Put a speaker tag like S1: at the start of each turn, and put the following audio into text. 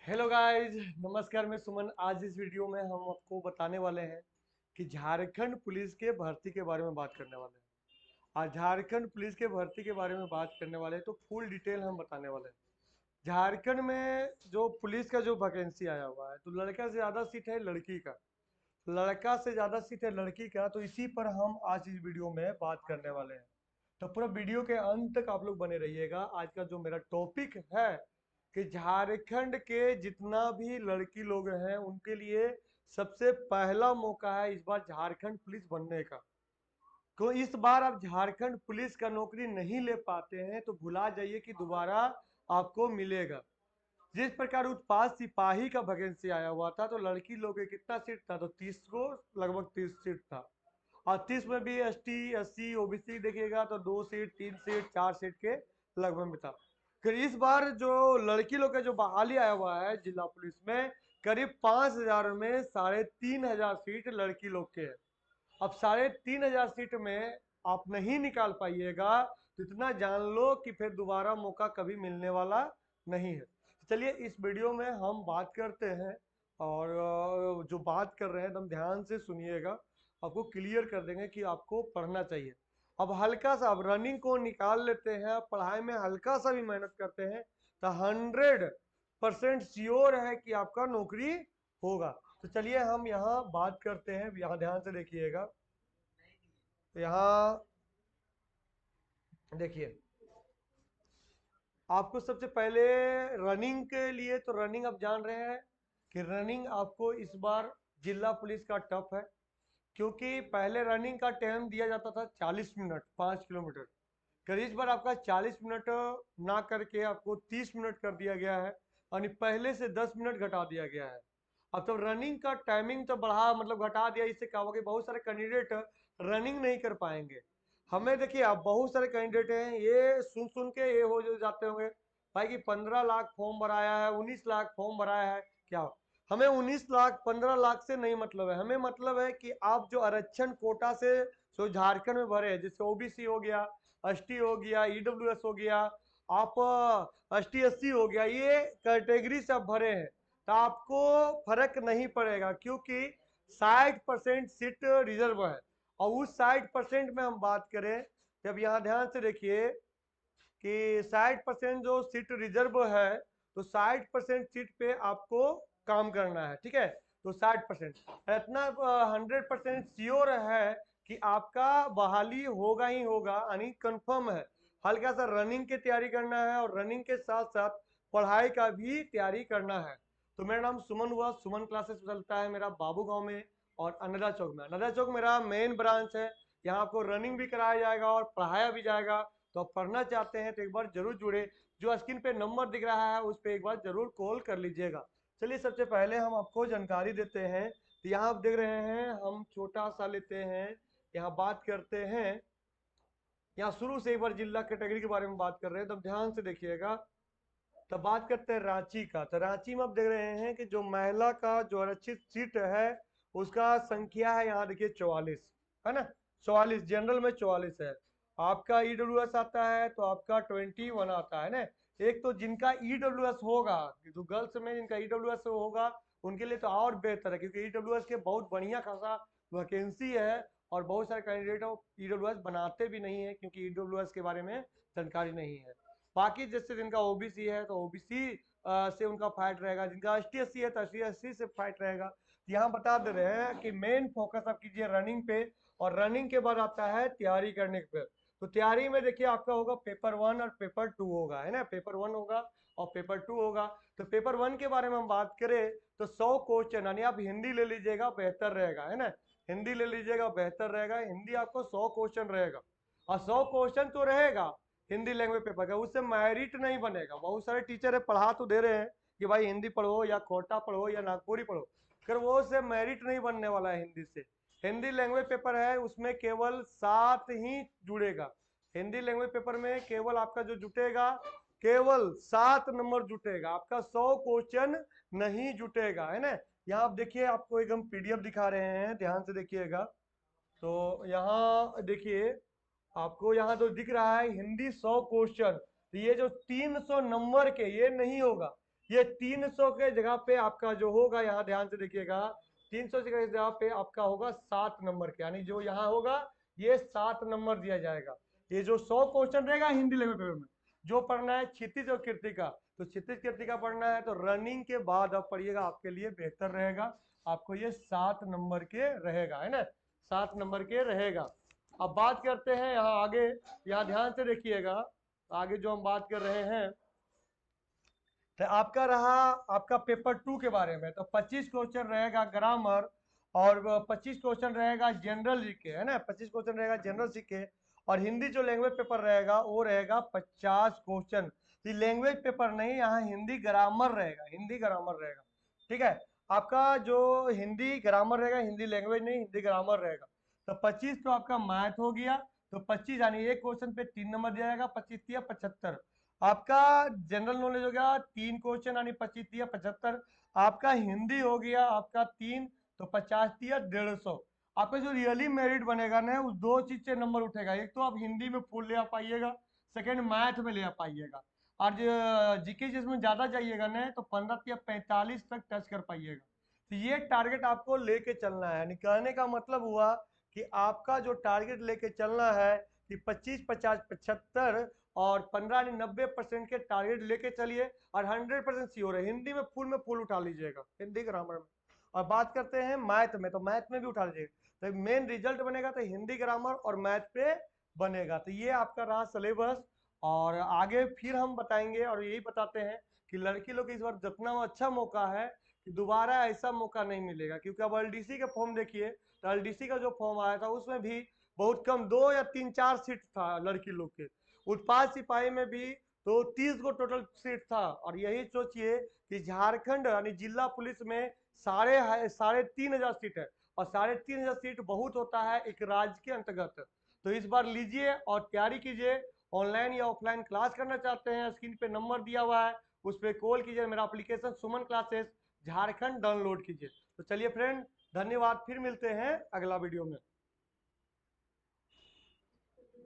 S1: Hello guys, नमस्कार। मैं सुमन। आज इस वीडियो में हम आपको बताने वाले हैं कि झारखंड पुलिस के भर्ती के बारे में बात करने वाले हैं। आज झारखंड पुलिस के भर्ती के बारे में बात करने वाले हैं तो फुल डिटेल हम बताने वाले हैं। झारखंड में जो पुलिस का जो वैकेंसी आया हुआ है तो लड़का से ज़्यादा सीट है लड़की का, लड़का से ज़्यादा सीट है लड़की का। तो इसी पर हम आज इस वीडियो में बात करने वाले हैं। तो पूरा वीडियो के अंत तक आप लोग बने रहिएगा। आज का जो मेरा टॉपिक है कि झारखंड के जितना भी लड़की लोग हैं उनके लिए सबसे पहला मौका है इस बार झारखंड पुलिस बनने का। तो इस बार आप झारखंड पुलिस का नौकरी नहीं ले पाते हैं तो भुला जाइए कि दोबारा आपको मिलेगा। जिस प्रकार उत्पाद सिपाही का वैकेंसी आया हुआ था तो लड़की लोग के कितना सीट था, तो 30 को लगभग 30 सीट था। और 30 में भी एसटी एससी ओबीसी देखिएगा तो 2 सीट 3 सीट 4 सीट के लगभग में था। फिर इस बार जो लड़की लोग का जो बहाली आया हुआ है जिला पुलिस में, करीब 5,000 में 3,500 सीट लड़की लोग के है। अब 3,500 सीट में आप नहीं निकाल पाइएगा तो इतना जान लो कि फिर दोबारा मौका कभी मिलने वाला नहीं है। तो चलिए इस वीडियो में हम बात करते हैं। और जो बात कर रहे हैं एकदम ध्यान से सुनिएगा, आपको क्लियर कर देंगे कि आपको पढ़ना चाहिए। अब हल्का सा अब रनिंग को निकाल लेते हैं, पढ़ाई में हल्का सा भी मेहनत करते हैं तो 100% श्योर है कि आपका नौकरी होगा। तो चलिए हम यहाँ बात करते हैं, यहाँ ध्यान से देखिएगा। तो यहाँ देखिए, आपको सबसे पहले रनिंग के लिए, तो रनिंग आप जान रहे हैं कि रनिंग आपको इस बार जिला पुलिस का टफ है, क्योंकि पहले रनिंग का टाइम दिया जाता था 40 मिनट 5 किलोमीटर। कर इस बार आपका 40 मिनट ना करके आपको 30 मिनट कर दिया गया है, यानी पहले से 10 मिनट घटा दिया गया है। अब तो रनिंग का टाइमिंग तो बढ़ा मतलब घटा दिया, इससे क्या होगा कि बहुत सारे कैंडिडेट रनिंग नहीं कर पाएंगे। हमें देखिए, आप बहुत सारे कैंडिडेट हैं ये सुन सुन के ये हो जाते होंगे भाई कि 15 लाख फॉर्म भराया है, 19 लाख फॉर्म भराया है। क्या हमें 19 लाख 15 लाख से नहीं मतलब है, हमें मतलब है कि आप जो आरक्षण कोटा से जो झारखंड में भरे हैं, जैसे ओबीसी हो गया, एसटी हो गया, ईडब्ल्यूएस हो गया, आप एसटी एससी हो गया, ये कैटेगरी से आप भरे हैं तो आपको फर्क नहीं पड़ेगा, क्योंकि 60% सीट रिजर्व है। और उस 60% में हम बात करें, जब यहाँ ध्यान से देखिए कि 60% जो सीट रिजर्व है तो 60% सीट पे आपको काम करना है, ठीक है। तो 60% इतना 100% श्योर है कि आपका बहाली होगा ही होगा, यानी कंफर्म है। हल्का सा रनिंग की तैयारी करना है और रनिंग के साथ साथ पढ़ाई का भी तैयारी करना है। तो मेरा नाम सुमन हुआ, सुमन क्लासेस चलता है मेरा बाबू गांव में और अनरा चौक में। अनरा चौक मेरा मेन ब्रांच है। यहाँ आपको रनिंग भी कराया जाएगा और पढ़ाया भी जाएगा। तो आप पढ़ना चाहते हैं तो एक बार जरूर जुड़े। जो स्क्रीन पे नंबर दिख रहा है उस पर एक बार जरूर कॉल कर लीजिएगा। चलिए सबसे पहले हम आपको जानकारी देते हैं। तो यहाँ आप देख रहे हैं, हम छोटा सा लेते हैं, यहाँ बात करते हैं। यहाँ शुरू से एक बार जिला कैटेगरी के बारे में बात कर रहे हैं, तो ध्यान से देखिएगा। तब बात करते हैं रांची का। तो रांची में आप देख रहे हैं कि जो महिला का जो आरक्षित सीट है उसका संख्या है, यहाँ देखिए 44 है ना। 44 जनरल में 44 है। आपका ईडब्ल्यूएस आता है तो आपका 21 आता है ना। एक तो जिनका ईडब्ल्यूएस होगा, जो गर्ल्स में जिनका ईडब्ल्यूएस होगा उनके लिए तो और बेहतर है, क्योंकि ईडब्ल्यूएस के बहुत बढ़िया खासा वैकेंसी है। और बहुत सारे कैंडिडेट ईडब्ल्यूएस बनाते भी नहीं है, क्योंकि ईडब्ल्यूएस के बारे में जानकारी नहीं है। बाकी जैसे जिनका ओबीसी है तो ओबीसी से उनका फाइट रहेगा, जिनका एसटी एससी है तो एसटी एससी से फाइट रहेगा। तो यहाँ बता दे रहे हैं कि मेन फोकस आप कीजिए रनिंग पे, और रनिंग के बाद आता है तैयारी करने पे। तो तैयारी में देखिए आपका होगा पेपर 1 और पेपर 2 होगा, है ना। पेपर 1 होगा और पेपर 2 होगा। तो पेपर 1 के बारे में हम बात करें तो 100 क्वेश्चन, यानी आप हिंदी ले लीजिएगा बेहतर रहेगा, है ना। हिंदी ले लीजिएगा बेहतर रहेगा। हिंदी आपको 100 क्वेश्चन रहेगा, और 100 क्वेश्चन तो रहेगा हिंदी लैंग्वेज पेपर का, उससे मेरिट नहीं बनेगा। बहुत सारे टीचर है पढ़ा तो दे रहे हैं कि भाई हिंदी पढ़ो या कोटा पढ़ो या नागपुरी पढ़ो, कर वो से मेरिट नहीं बनने वाला है हिंदी से। हिंदी लैंग्वेज पेपर है उसमें केवल 7 ही जुड़ेगा। हिंदी लैंग्वेज पेपर में केवल आपका जो जुटेगा केवल 7 नंबर जुटेगा, आपका 100 क्वेश्चन नहीं जुटेगा, है ना। यहाँ आप देखिए, आपको एक हम पीडीएफ दिखा रहे हैं, ध्यान से देखिएगा। तो यहाँ देखिए, आपको यहाँ तो दिख रहा है हिंदी 100 क्वेश्चन। तो ये जो 300 नंबर के ये नहीं होगा, ये 300 के जगह पे आपका जो होगा, यहाँ ध्यान से देखिएगा, 300 की जगह पे आपका होगा 7 नंबर के, यानी जो यहाँ होगा ये 7 नंबर दिया जाएगा। ये जो 100 क्वेश्चन रहेगा हिंदी लैंग्वेज पेपर में, जो पढ़ना है क्षितिज और कीर्ति का, तो क्षितिज कीर्ति का पढ़ना है तो रनिंग के बाद आप पढ़िएगा, आपके लिए बेहतर रहेगा। आपको ये 7 नंबर के रहेगा, है ना, 7 नंबर के रहेगा। अब बात करते हैं यहाँ आगे, यहाँ ध्यान से देखिएगा, आगे जो हम बात कर रहे हैं तो आपका रहा आपका पेपर 2 के बारे में। तो 25 क्वेश्चन रहेगा ग्रामर और 25 क्वेश्चन रहेगा जनरल जीके, है ना, 25 क्वेश्चन रहेगा जनरल जीके। और हिंदी जो लैंग्वेज पेपर रहेगा वो रहेगा 50 क्वेश्चन। ये लैंग्वेज पेपर नहीं, यहाँ हिंदी ग्रामर रहेगा, हिंदी ग्रामर रहेगा, ठीक है। आपका जो हिंदी ग्रामर रहेगा, हिंदी लैंग्वेज नहीं, हिंदी ग्रामर रहेगा। तो 25 तो आपका मैथ हो गया, तो 25 यानी एक क्वेश्चन पे 3 नंबर दिया जाएगा, 25 या 75। आपका जनरल नॉलेज हो गया 3 क्वेश्चन यानी 25 या 75। आपका हिंदी हो गया आपका 3, तो 50 या 150। आपका जो रियली मेरिट बनेगा ना, उस दो चीज से नंबर उठेगा, एक तो आप हिंदी में फुल ले आ पाइएगा, सेकंड मैथ में ले आ पाइएगा। और जो जीके जिसमें ज्यादा जाइएगा ना, तो 15 या 45 तक टच कर पाइएगा। तो ये टारगेट आपको लेके चलना है, यानी कहने का मतलब हुआ कि आपका जो टारगेट लेके चलना है कि 25, 50, 75 और 15-90% के टारगेट लेके चलिए। और 100% श्योर है हिंदी में फुल उठा लीजिएगा, हिंदी ग्रामर में। और बात करते हैं मैथ में, तो मैथ में भी उठा लीजिएगा। तो मेन रिजल्ट बनेगा तो हिंदी ग्रामर और मैथ पे बनेगा। तो ये आपका रहा सिलेबस। और आगे फिर हम बताएंगे, और यही बताते हैं कि लड़की लोग इस बार जितना अच्छा मौका है कि दोबारा ऐसा मौका नहीं मिलेगा, क्योंकि अब एलडीसी का फॉर्म देखिए, तो एलडीसी का जो फॉर्म आया था उसमें भी बहुत कम 2 या 3-4 सीट था लड़की लोग के। उत्पाद सिपाही में भी तो 30 गो टोटल सीट था। और यही सोचिए कि झारखंड यानी जिला पुलिस में साढ़े 3,000 सीट है, और 3,500 सीट बहुत होता है एक राज्य के अंतर्गत। तो इस बार लीजिए और तैयारी कीजिए। ऑनलाइन या ऑफलाइन क्लास करना चाहते हैं, स्क्रीन पे नंबर दिया हुआ है, उस पर कॉल कीजिए। मेरा एप्लीकेशन सुमन क्लासेस झारखंड डाउनलोड कीजिए। तो चलिए फ्रेंड, धन्यवाद, फिर मिलते हैं अगला वीडियो में।